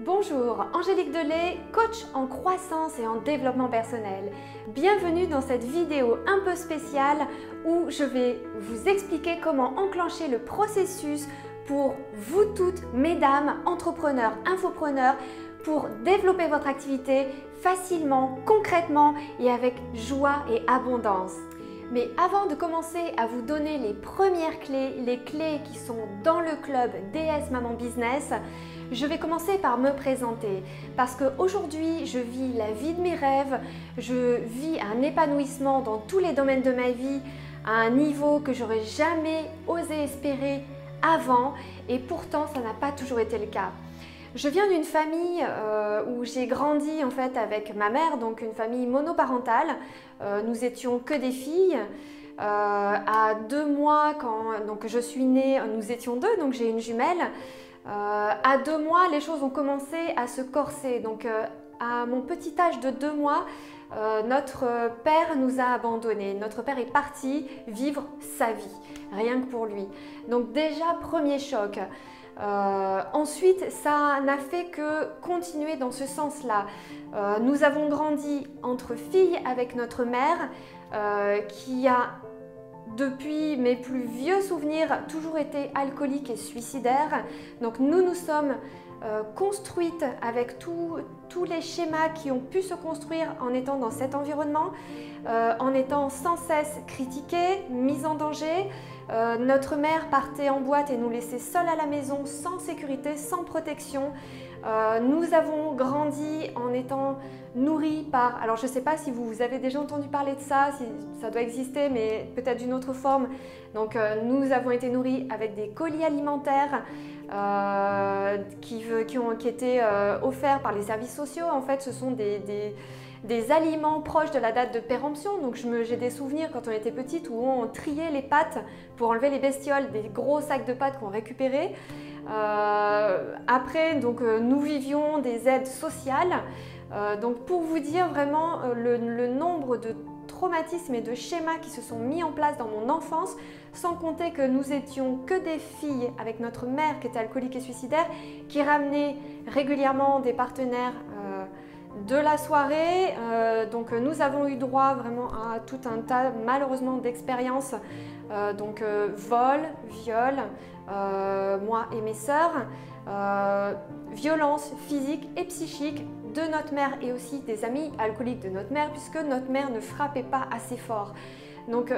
Bonjour, Angélique Delay, coach en croissance et en développement personnel. Bienvenue dans cette vidéo un peu spéciale où je vais vous expliquer comment enclencher le processus pour vous toutes, mesdames, entrepreneurs, infopreneurs, pour développer votre activité facilement, concrètement et avec joie et abondance. Mais avant de commencer à vous donner les premières clés, les clés qui sont dans le club DS Maman Business, je vais commencer par me présenter parce qu'aujourd'hui, je vis la vie de mes rêves, je vis un épanouissement dans tous les domaines de ma vie à un niveau que j'aurais jamais osé espérer avant et pourtant, ça n'a pas toujours été le cas. Je viens d'une famille où j'ai grandi en fait avec ma mère, donc une famille monoparentale. Nous étions que des filles. À 2 mois, quand donc je suis née, nous étions 2, donc j'ai une jumelle. À 2 mois, les choses ont commencé à se corser. Donc à mon petit âge de 2 mois, notre père nous a abandonnés. Notre père est parti vivre sa vie, rien que pour lui. Donc déjà, premier choc. Ensuite, ça n'a fait que continuer dans ce sens-là. Nous avons grandi entre filles avec notre mère qui a, depuis mes plus vieux souvenirs, toujours été alcoolique et suicidaire. Donc nous nous sommes construites avec tous les schémas qui ont pu se construire en étant dans cet environnement, en étant sans cesse critiquées, mises en danger. Notre mère partait en boîte et nous laissait seuls à la maison, sans sécurité, sans protection. Nous avons grandi en étant nourris par... Alors je ne sais pas si vous avez déjà entendu parler de ça, si ça doit exister, mais peut-être d'une autre forme. Donc nous avons été nourris avec des colis alimentaires qui étaient offerts par les services sociaux. En fait, ce sont des aliments proches de la date de péremption. Donc j'ai des souvenirs quand on était petite où on triait les pâtes pour enlever les bestioles, des gros sacs de pâtes qu'on récupérait. Après, donc, nous vivions des aides sociales. Donc pour vous dire vraiment le nombre de traumatismes et de schémas qui se sont mis en place dans mon enfance, sans compter que nous étions que des filles avec notre mère qui était alcoolique et suicidaire, qui ramenait régulièrement des partenaires de la soirée. Donc nous avons eu droit vraiment à tout un tas malheureusement d'expériences, vol, viol, moi et mes sœurs, violences physiques et psychiques de notre mère et aussi des amis alcooliques de notre mère, puisque notre mère ne frappait pas assez fort. Donc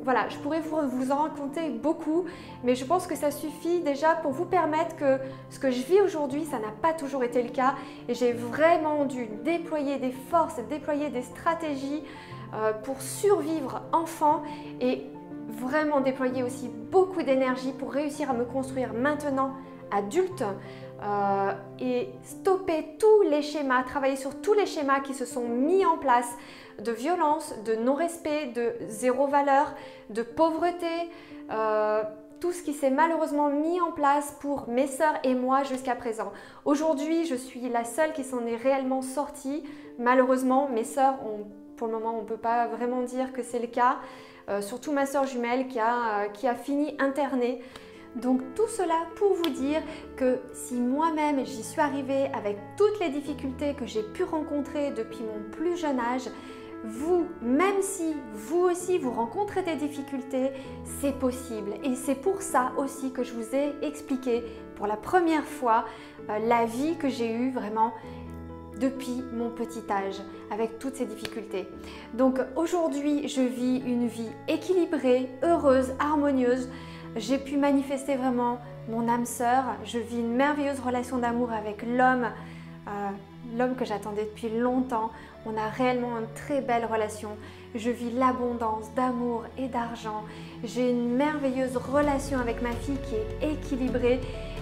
voilà, je pourrais vous en raconter beaucoup, mais je pense que ça suffit déjà pour vous permettre que ce que je vis aujourd'hui, ça n'a pas toujours été le cas et j'ai vraiment dû déployer des forces, déployer des stratégies pour survivre enfant et vraiment déployer aussi beaucoup d'énergie pour réussir à me construire maintenant adulte et stopper tous les schémas, travailler sur tous les schémas qui se sont mis en place de violence, de non-respect, de zéro valeur, de pauvreté, tout ce qui s'est malheureusement mis en place pour mes sœurs et moi jusqu'à présent. Aujourd'hui, je suis la seule qui s'en est réellement sortie. Malheureusement, mes sœurs, pour le moment, on ne peut pas vraiment dire que c'est le cas. Surtout ma sœur jumelle qui a fini internée. Donc tout cela pour vous dire que si moi-même j'y suis arrivée avec toutes les difficultés que j'ai pu rencontrer depuis mon plus jeune âge, vous, même si vous aussi vous rencontrez des difficultés, c'est possible. Et c'est pour ça aussi que je vous ai expliqué pour la première fois la vie que j'ai eue vraiment depuis mon petit âge, avec toutes ces difficultés. Donc aujourd'hui, je vis une vie équilibrée, heureuse, harmonieuse. J'ai pu manifester vraiment mon âme sœur. Je vis une merveilleuse relation d'amour avec l'homme que j'attendais depuis longtemps. On a réellement une très belle relation. Je vis l'abondance d'amour et d'argent. J'ai une merveilleuse relation avec ma fille qui est équilibrée.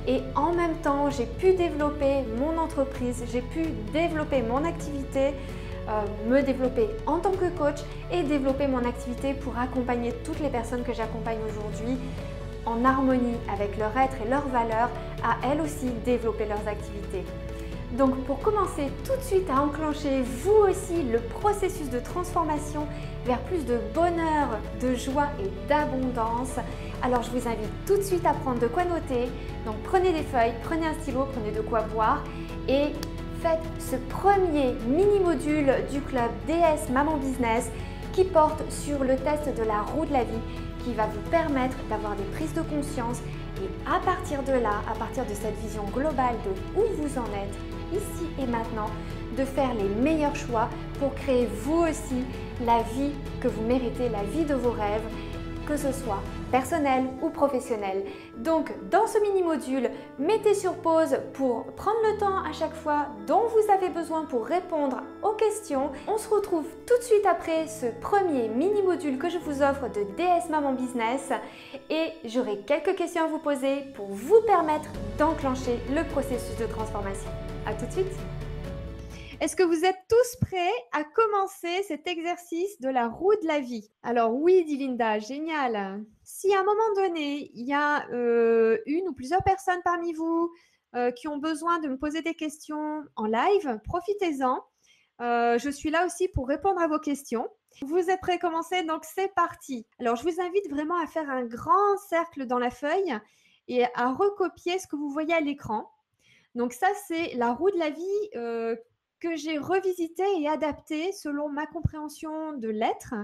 Et en même temps, j'ai pu développer mon entreprise, j'ai pu développer mon activité, me développer en tant que coach et développer mon activité pour accompagner toutes les personnes que j'accompagne aujourd'hui en harmonie avec leur être et leurs valeurs, à elles aussi développer leurs activités. Donc pour commencer tout de suite à enclencher vous aussi le processus de transformation vers plus de bonheur, de joie et d'abondance, alors je vous invite tout de suite à prendre de quoi noter. Donc prenez des feuilles, prenez un stylo, prenez de quoi boire et faites ce premier mini-module du club DS Maman Business qui porte sur le test de la roue de la vie qui va vous permettre d'avoir des prises de conscience et à partir de là, à partir de cette vision globale de où vous en êtes ici et maintenant, de faire les meilleurs choix pour créer vous aussi la vie que vous méritez, la vie de vos rêves, que ce soit personnel ou professionnel. Donc dans ce mini-module, mettez sur pause pour prendre le temps à chaque fois dont vous avez besoin pour répondre aux questions. On se retrouve tout de suite après ce premier mini-module que je vous offre de DS Maman Business et j'aurai quelques questions à vous poser pour vous permettre d'enclencher le processus de transformation. À tout de suite. Est-ce que vous êtes tous prêts à commencer cet exercice de la roue de la vie? Alors oui, dit Linda, génial. Si à un moment donné, il y a une ou plusieurs personnes parmi vous qui ont besoin de me poser des questions en live, profitez-en. Je suis là aussi pour répondre à vos questions. Vous êtes prêts à commencer? Donc c'est parti. Alors je vous invite vraiment à faire un grand cercle dans la feuille et à recopier ce que vous voyez à l'écran. Donc ça, c'est la roue de la vie que j'ai revisité et adapté selon ma compréhension de l'être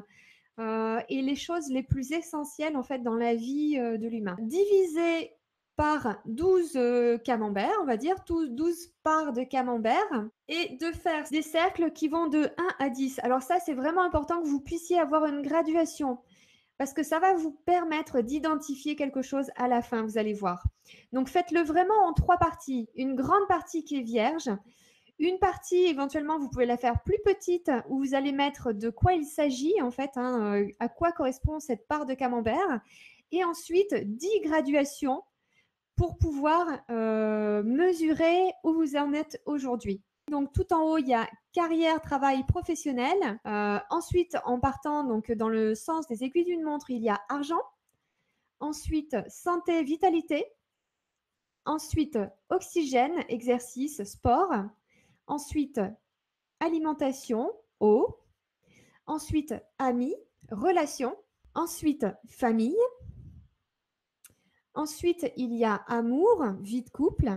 et les choses les plus essentielles en fait dans la vie de l'humain. Divisé par 12 camemberts, on va dire, 12 parts de camembert et de faire des cercles qui vont de 1 à 10. Alors ça, c'est vraiment important que vous puissiez avoir une graduation parce que ça va vous permettre d'identifier quelque chose à la fin, vous allez voir. Donc faites-le vraiment en 3 parties. Une grande partie qui est vierge, une partie, éventuellement, vous pouvez la faire plus petite où vous allez mettre de quoi il s'agit, en fait, à quoi correspond cette part de camembert. Et ensuite, 10 graduations pour pouvoir mesurer où vous en êtes aujourd'hui. Donc, tout en haut, il y a carrière, travail, professionnel. Ensuite, en partant donc, dans le sens des aiguilles d'une montre, il y a argent. Ensuite, santé, vitalité. Ensuite, oxygène, exercice, sport. Ensuite, alimentation, eau. Ensuite, amis, relations. Ensuite, famille. Ensuite, il y a amour, vie de couple.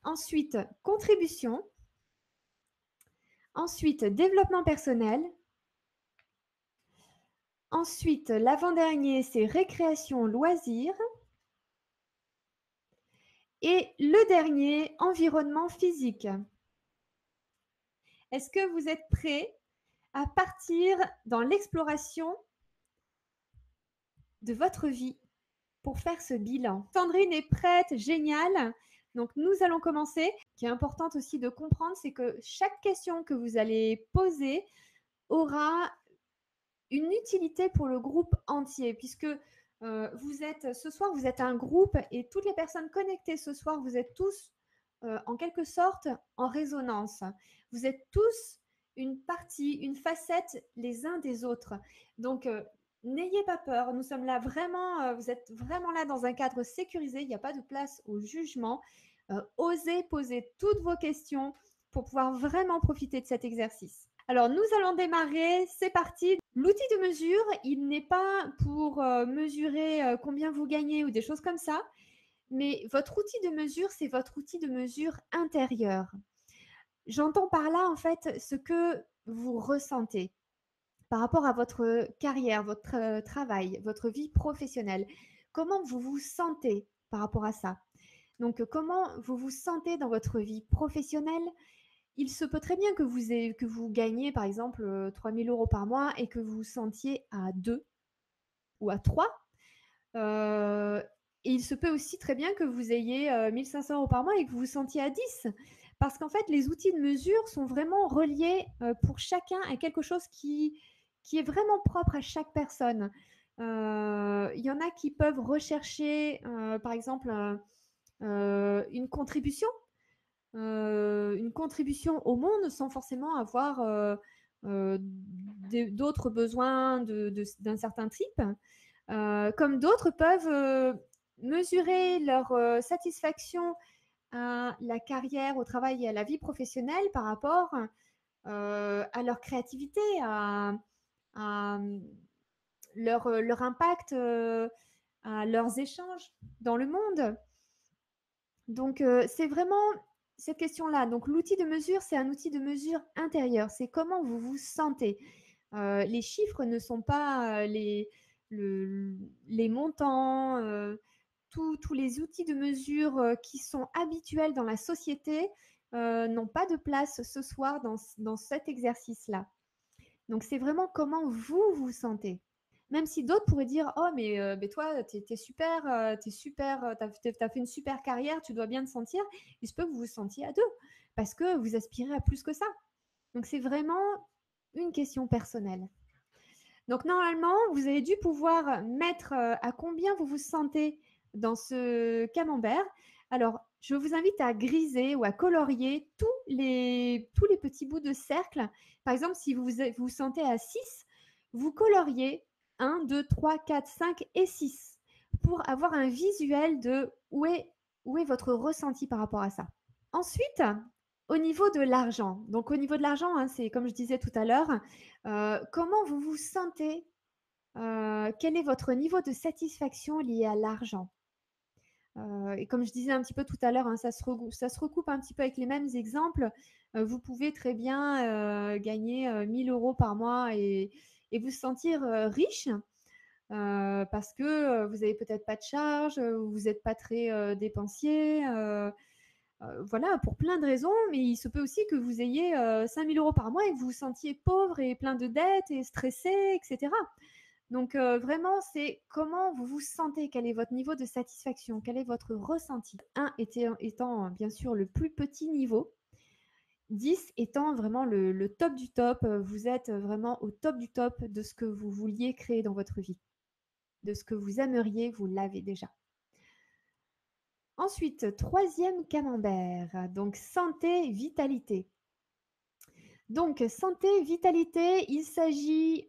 Ensuite, contribution. Ensuite, développement personnel. Ensuite, l'avant-dernier, c'est récréation, loisirs. Et le dernier, environnement physique. Est-ce que vous êtes prêts à partir dans l'exploration de votre vie pour faire ce bilan? Sandrine est prête, génial. Donc, nous allons commencer. Ce qui est important aussi de comprendre, c'est que chaque question que vous allez poser aura une utilité pour le groupe entier, puisque ce soir, vous êtes un groupe et toutes les personnes connectées ce soir, vous êtes tous en quelque sorte en résonance. Vous êtes tous une partie, une facette les uns des autres. Donc, n'ayez pas peur, nous sommes là vraiment, vous êtes vraiment là dans un cadre sécurisé, il n'y a pas de place au jugement. Osez poser toutes vos questions pour pouvoir vraiment profiter de cet exercice. Alors, nous allons démarrer, c'est parti. L'outil de mesure, il n'est pas pour mesurer combien vous gagnez ou des choses comme ça, mais votre outil de mesure, c'est votre outil de mesure intérieur. J'entends par là, en fait, ce que vous ressentez par rapport à votre carrière, votre travail, votre vie professionnelle. Comment vous vous sentez par rapport à ça? Donc, comment vous vous sentez dans votre vie professionnelle? Il se peut très bien que vous gagnez, par exemple, 3 000 € par mois et que vous vous sentiez à 2 ou à 3. Et il se peut aussi très bien que vous ayez 1 500 € par mois et que vous vous sentiez à 10. Parce qu'en fait, les outils de mesure sont vraiment reliés pour chacun à quelque chose qui est vraiment propre à chaque personne. Il y en a qui peuvent rechercher, par exemple, une contribution au monde sans forcément avoir d'autres besoins d'un certain type. Comme d'autres peuvent mesurer leur satisfaction à la carrière, au travail et à la vie professionnelle par rapport à leur créativité, à leur impact, à leurs échanges dans le monde. Donc, c'est vraiment cette question-là, donc l'outil de mesure, c'est un outil de mesure intérieur. C'est comment vous vous sentez. Les chiffres ne sont pas les montants, tous les outils de mesure qui sont habituels dans la société n'ont pas de place ce soir dans cet exercice-là. Donc, c'est vraiment comment vous vous sentez. Même si d'autres pourraient dire « Oh, mais toi, t'es super, t'as fait une super carrière, tu dois bien te sentir. » Il se peut que vous vous sentiez à deux parce que vous aspirez à plus que ça. Donc, c'est vraiment une question personnelle. Donc, normalement, vous avez dû pouvoir mettre à combien vous vous sentez dans ce camembert. Alors, je vous invite à griser ou à colorier tous les petits bouts de cercle. Par exemple, si vous vous sentez à 6, vous coloriez 1, 2, 3, 4, 5 et 6 pour avoir un visuel de où est votre ressenti par rapport à ça. Ensuite, au niveau de l'argent. Donc, au niveau de l'argent, hein, c'est comme je disais tout à l'heure, comment vous vous sentez quel est votre niveau de satisfaction lié à l'argent et comme je disais un petit peu tout à l'heure, hein, ça se recoupe un petit peu avec les mêmes exemples. Vous pouvez très bien gagner 1 000 € par mois et vous sentir riche parce que vous n'avez peut-être pas de charges, vous n'êtes pas très dépensier. Voilà, pour plein de raisons, mais il se peut aussi que vous ayez 5 000 € par mois et que vous vous sentiez pauvre et plein de dettes et stressé, etc. Donc, vraiment, c'est comment vous vous sentez, quel est votre niveau de satisfaction, quel est votre ressenti. 1 étant bien sûr le plus petit niveau, 10 étant vraiment le top du top. Vous êtes vraiment au top du top de ce que vous vouliez créer dans votre vie. De ce que vous aimeriez, vous l'avez déjà. Ensuite, 3e camembert, donc santé, vitalité. Donc, santé, vitalité, il s'agit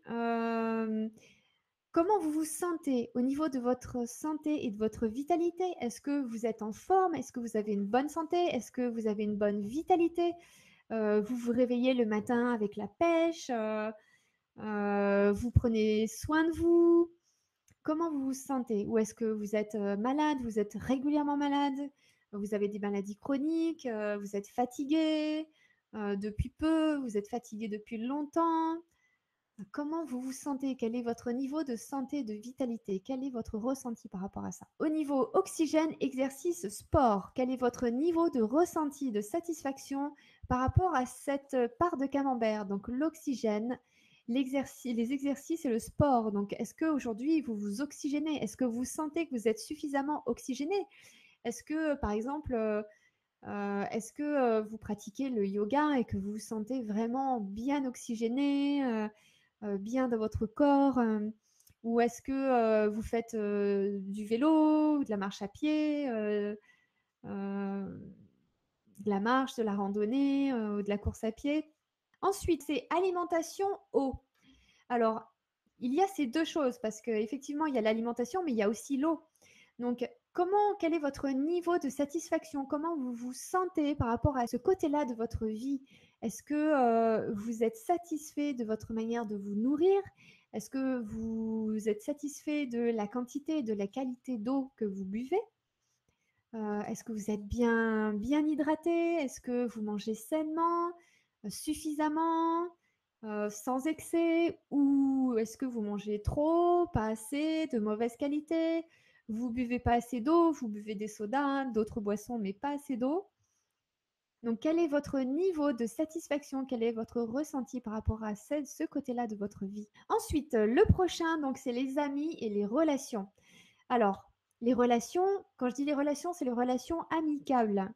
comment vous vous sentez au niveau de votre santé et de votre vitalité? Est-ce que vous êtes en forme? Est-ce que vous avez une bonne santé? Est-ce que vous avez une bonne vitalité? Vous vous réveillez le matin avec la pêche? Vous prenez soin de vous? Comment vous vous sentez? Ou est-ce que vous êtes malade? Vous êtes régulièrement malade? Vous avez des maladies chroniques? Vous êtes fatigué depuis peu? Vous êtes fatigué depuis longtemps? Comment vous vous sentez? Quel est votre niveau de santé, de vitalité? Quel est votre ressenti par rapport à ça? Au niveau oxygène, exercice, sport, quel est votre niveau de ressenti, de satisfaction par rapport à cette part de camembert? Donc l'oxygène, les exercices et le sport. Donc est-ce qu'aujourd'hui vous vous oxygénez? Est-ce que vous sentez que vous êtes suffisamment oxygéné? Est-ce que par exemple, vous pratiquez le yoga et que vous vous sentez vraiment bien oxygéné? Bien dans votre corps ou est-ce que vous faites du vélo, de la marche à pied, de la marche, de la randonnée, de la course à pied? Ensuite, c'est alimentation, eau. Alors, il y a ces deux choses parce qu'effectivement, il y a l'alimentation, mais il y a aussi l'eau. Donc, quel est votre niveau de satisfaction? Comment vous vous sentez par rapport à ce côté-là de votre vie? Est-ce que vous êtes satisfait de votre manière de vous nourrir? Est-ce que vous êtes satisfait de la quantité et de la qualité d'eau que vous buvez? Est-ce que vous êtes bien hydraté? Est-ce que vous mangez sainement, suffisamment, sans excès? Ou est-ce que vous mangez trop, pas assez, de mauvaise qualité? Vous buvez pas assez d'eau, vous buvez des sodas, d'autres boissons, mais pas assez d'eau? Donc, quel est votre niveau de satisfaction? Quel est votre ressenti par rapport à ce côté-là de votre vie? Ensuite, le prochain, donc, c'est les amis et les relations. Alors, les relations, quand je dis les relations, c'est les relations amicales.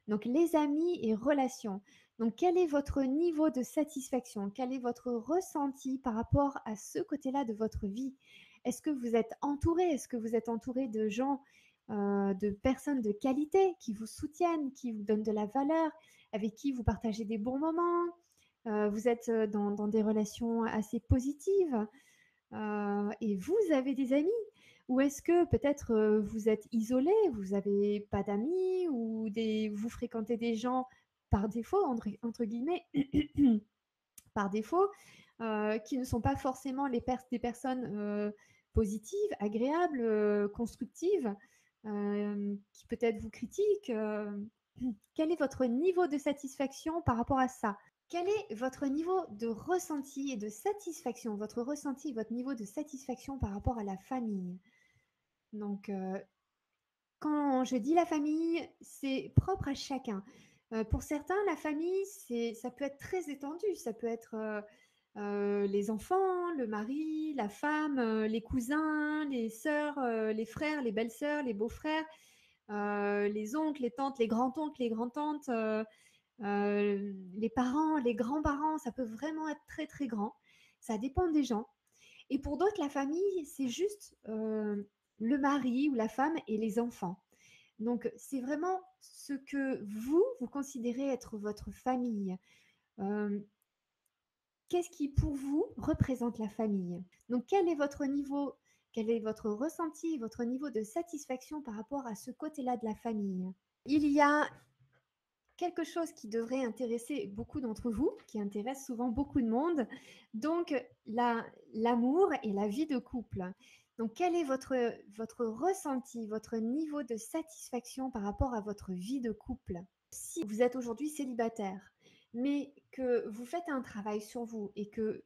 Donc, les amis et relations. Donc, quel est votre niveau de satisfaction? Quel est votre ressenti par rapport à ce côté-là de votre vie? Est-ce que vous êtes entouré? Est-ce que vous êtes entouré de gens, de personnes de qualité qui vous soutiennent, qui vous donnent de la valeur, avec qui vous partagez des bons moments? Vous êtes dans des relations assez positives et vous avez des amis? Ou est-ce que peut-être vous êtes isolé, vous n'avez pas d'amis ou vous fréquentez des gens par défaut, entre guillemets, par défaut, qui ne sont pas forcément des personnes positives, agréables, constructives, qui peut-être vous critiquent Quel est votre niveau de satisfaction par rapport à ça? Quel est votre niveau de ressenti et de satisfaction, votre ressenti, votre niveau de satisfaction par rapport à la famille? Donc, quand je dis la famille, c'est propre à chacun. Pour certains, la famille, ça peut être très étendu. Ça peut être les enfants, le mari, la femme, les cousins, les sœurs, les frères, les belles-sœurs, les beaux-frères, les oncles, les tantes, les grands-oncles, les grands-tantes, les parents, les grands-parents. Ça peut vraiment être très, très grand. Ça dépend des gens. Et pour d'autres, la famille, c'est juste le mari ou la femme et les enfants. Donc, c'est vraiment ce que vous considérez être votre famille. Qu'est-ce qui, pour vous, représente la famille? Donc, quel est votre niveau, quel est votre ressenti, votre niveau de satisfaction par rapport à ce côté-là de la famille? Il y a quelque chose qui devrait intéresser beaucoup d'entre vous, qui intéresse souvent beaucoup de monde, donc l'amour et la vie de couple. Donc, quel est votre ressenti, votre niveau de satisfaction par rapport à votre vie de couple? Si vous êtes aujourd'hui célibataire, mais que vous faites un travail sur vous et que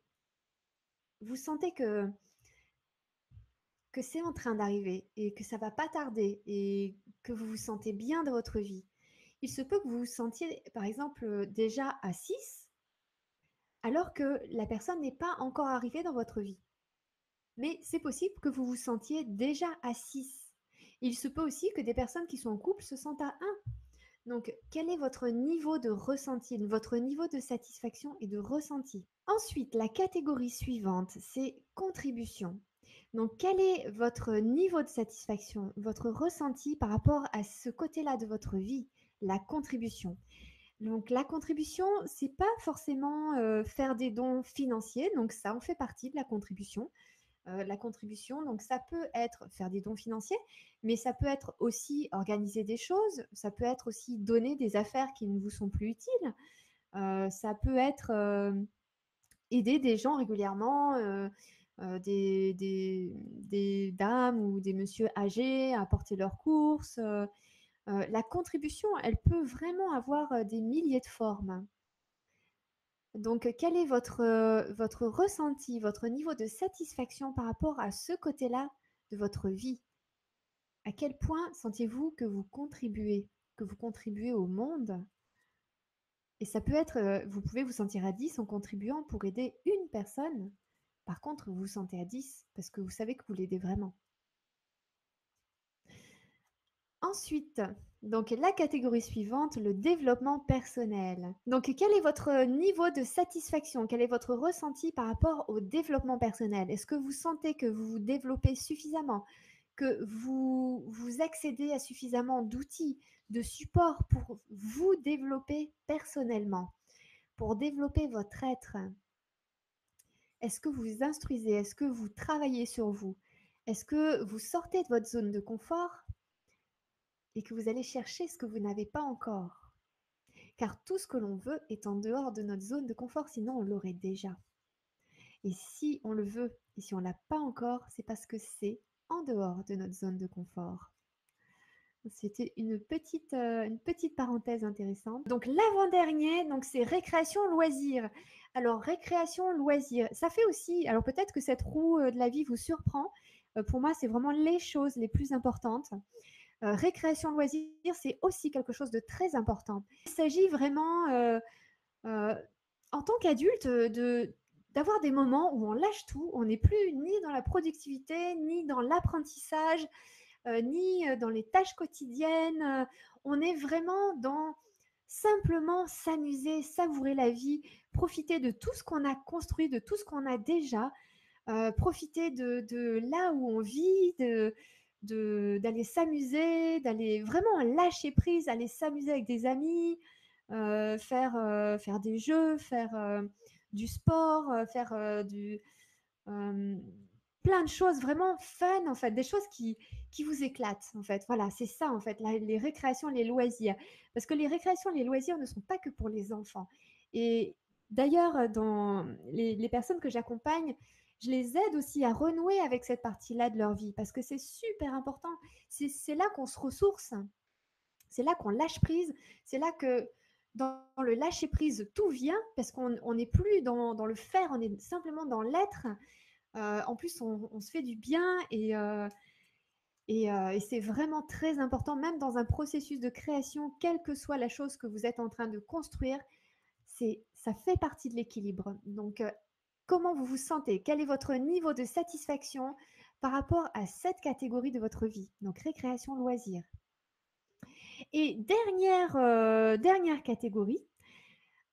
vous sentez que c'est en train d'arriver et que ça va pas tarder et que vous vous sentez bien dans votre vie, il se peut que vous vous sentiez, par exemple, déjà à 6, alors que la personne n'est pas encore arrivée dans votre vie. Mais c'est possible que vous vous sentiez déjà à 6. Il se peut aussi que des personnes qui sont en couple se sentent à 1. Donc, quel est votre niveau de ressenti, votre niveau de satisfaction et de ressenti? Ensuite, la catégorie suivante, c'est contribution. Donc, quel est votre niveau de satisfaction, votre ressenti par rapport à ce côté-là de votre vie, la contribution? Donc, la contribution, c'est pas forcément faire des dons financiers, donc ça en fait partie de la contribution. La contribution, donc ça peut être faire des dons financiers, mais ça peut être aussi organiser des choses, ça peut être aussi donner des affaires qui ne vous sont plus utiles, ça peut être aider des gens régulièrement, des dames ou des messieurs âgés à porter leurs courses. La contribution, elle peut vraiment avoir des milliers de formes. Donc, quel est votre ressenti, votre niveau de satisfaction par rapport à ce côté-là de votre vie? À quel point sentez-vous que vous contribuez au monde? Et ça peut être, vous pouvez vous sentir à 10 en contribuant pour aider une personne. Par contre, vous vous sentez à 10 parce que vous savez que vous l'aidez vraiment. Ensuite, donc la catégorie suivante, le développement personnel. Donc, quel est votre niveau de satisfaction? Quel est votre ressenti par rapport au développement personnel? Est-ce que vous sentez que vous vous développez suffisamment, que vous accédez à suffisamment d'outils, de supports pour vous développer personnellement, pour développer votre être? Est-ce que vous vous instruisez? Est-ce que vous travaillez sur vous? Est-ce que vous sortez de votre zone de confort et que vous allez chercher ce que vous n'avez pas encore? Car tout ce que l'on veut est en dehors de notre zone de confort, sinon on l'aurait déjà. Et si on le veut et si on ne l'a pas encore, c'est parce que c'est en dehors de notre zone de confort. C'était une petite parenthèse intéressante. Donc l'avant-dernier, donc c'est récréation loisir. Alors récréation loisir, ça fait aussi, alors peut-être que cette roue de la vie vous surprend. Pour moi, c'est vraiment les choses les plus importantes. Récréation loisir, c'est aussi quelque chose de très important. Il s'agit vraiment, en tant qu'adulte, d'avoir des moments où on lâche tout. On n'est plus ni dans la productivité, ni dans l'apprentissage, ni dans les tâches quotidiennes. On est vraiment dans simplement s'amuser, savourer la vie, profiter de tout ce qu'on a construit, de tout ce qu'on a déjà, profiter de là où on vit, d'aller s'amuser, d'aller vraiment lâcher prise, aller s'amuser avec des amis, faire des jeux, faire du sport, faire plein de choses vraiment fun, en fait, des choses qui vous éclatent, en fait. Voilà, c'est ça, en fait, les récréations, les loisirs. Parce que les récréations, les loisirs ne sont pas que pour les enfants. Et d'ailleurs, dans les personnes que j'accompagne, je les aide aussi à renouer avec cette partie-là de leur vie parce que c'est super important. C'est là qu'on se ressource. C'est là qu'on lâche prise, c'est là que dans le lâcher prise, tout vient parce qu'on n'est plus dans le faire, on est simplement dans l'être. En plus, on se fait du bien et c'est vraiment très important, même dans un processus de création, quelle que soit la chose que vous êtes en train de construire, ça fait partie de l'équilibre. Donc, comment vous vous sentez? Quel est votre niveau de satisfaction par rapport à cette catégorie de votre vie? Donc, récréation, loisirs. Et dernière catégorie,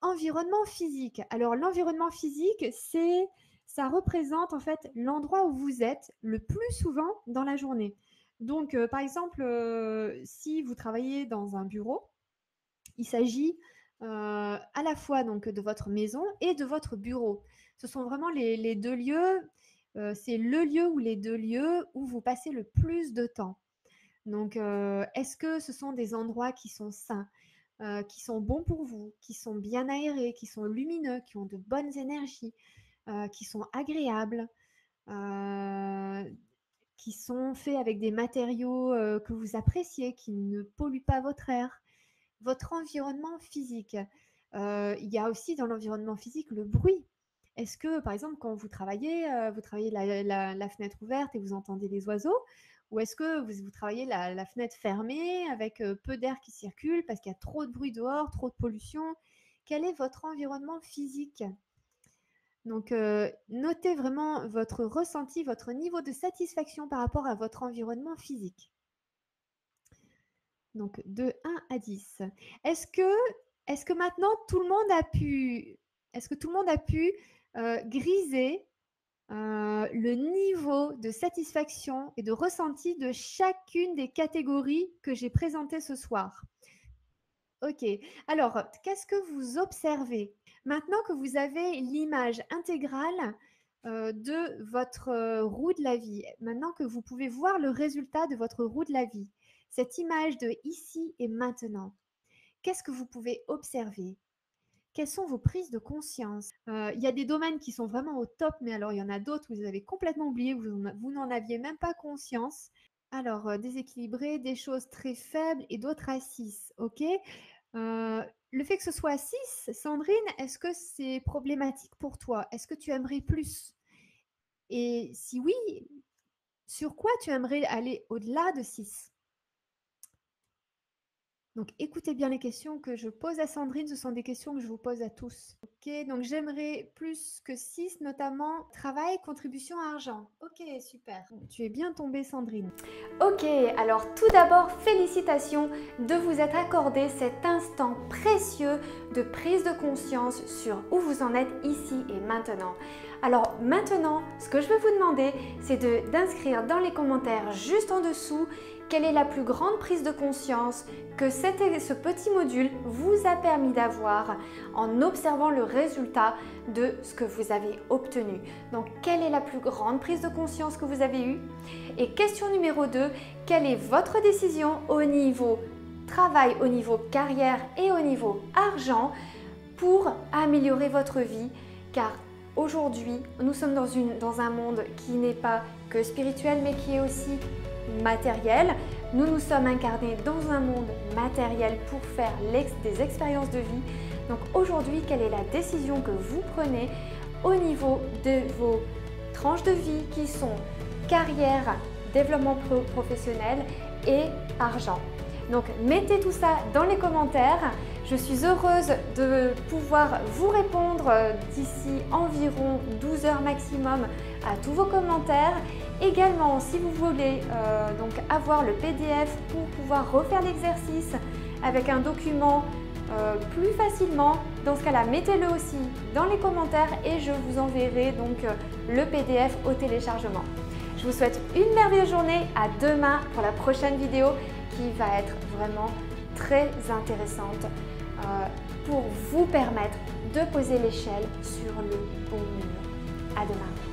environnement physique. Alors, l'environnement physique, ça représente en fait l'endroit où vous êtes le plus souvent dans la journée. Donc, par exemple, si vous travaillez dans un bureau, il s'agit à la fois donc, de votre maison et de votre bureau. Ce sont vraiment les deux lieux, c'est le lieu ou les deux lieux où vous passez le plus de temps. Donc, est-ce que ce sont des endroits qui sont sains, qui sont bons pour vous, qui sont bien aérés, qui sont lumineux, qui ont de bonnes énergies, qui sont agréables, qui sont faits avec des matériaux que vous appréciez, qui ne polluent pas votre air, votre environnement physique. Il y a aussi dans l'environnement physique le bruit. Est-ce que, par exemple, quand vous travaillez la fenêtre ouverte et vous entendez les oiseaux, ou est-ce que vous travaillez la fenêtre fermée avec peu d'air qui circule parce qu'il y a trop de bruit dehors, trop de pollution? Quel est votre environnement physique? Donc, notez vraiment votre ressenti, votre niveau de satisfaction par rapport à votre environnement physique. Donc, de 1 à 10. Est-ce que maintenant tout le monde a pu, griser le niveau de satisfaction et de ressenti de chacune des catégories que j'ai présentées ce soir? Ok. Alors, qu'est-ce que vous observez? Maintenant que vous avez l'image intégrale de votre roue de la vie, maintenant que vous pouvez voir le résultat de votre roue de la vie, cette image de ici et maintenant, qu'est-ce que vous pouvez observer? Quelles sont vos prises de conscience? Il y a des domaines qui sont vraiment au top, mais alors il y en a d'autres où vous avez complètement oublié, vous n'en aviez même pas conscience. Alors, déséquilibré, des choses très faibles et d'autres à 6, ok? Le fait que ce soit à 6, Sandrine, est-ce que c'est problématique pour toi? Est-ce que tu aimerais plus? Et si oui, sur quoi tu aimerais aller au-delà de 6? Donc, écoutez bien les questions que je pose à Sandrine, ce sont des questions que je vous pose à tous. Ok, donc j'aimerais plus que 6, notamment travail, contribution, argent. Ok, super. Tu es bien tombée, Sandrine. Ok, alors tout d'abord, félicitations de vous être accordé cet instant précieux de prise de conscience sur où vous en êtes ici et maintenant. Alors maintenant, ce que je vais vous demander, c'est d'inscrire dans les commentaires juste en dessous quelle est la plus grande prise de conscience que ce petit module vous a permis d'avoir en observant le résultat de ce que vous avez obtenu. Donc, quelle est la plus grande prise de conscience que vous avez eue? Et question numéro 2, quelle est votre décision au niveau travail, au niveau carrière et au niveau argent pour améliorer votre vie? Car aujourd'hui, nous sommes dans un monde qui n'est pas que spirituel, mais qui est aussi matériel. Nous nous sommes incarnés dans un monde matériel pour faire des expériences de vie. Donc aujourd'hui, quelle est la décision que vous prenez au niveau de vos tranches de vie qui sont carrière, développement professionnel et argent? Donc mettez tout ça dans les commentaires. Je suis heureuse de pouvoir vous répondre d'ici environ 12 heures maximum à tous vos commentaires. Également, si vous voulez donc avoir le PDF pour pouvoir refaire l'exercice avec un document plus facilement, dans ce cas-là, mettez-le aussi dans les commentaires et je vous enverrai donc le PDF au téléchargement. Je vous souhaite une merveilleuse journée. À demain pour la prochaine vidéo qui va être vraiment très intéressante pour vous permettre de poser l'échelle sur le bon mur. À demain.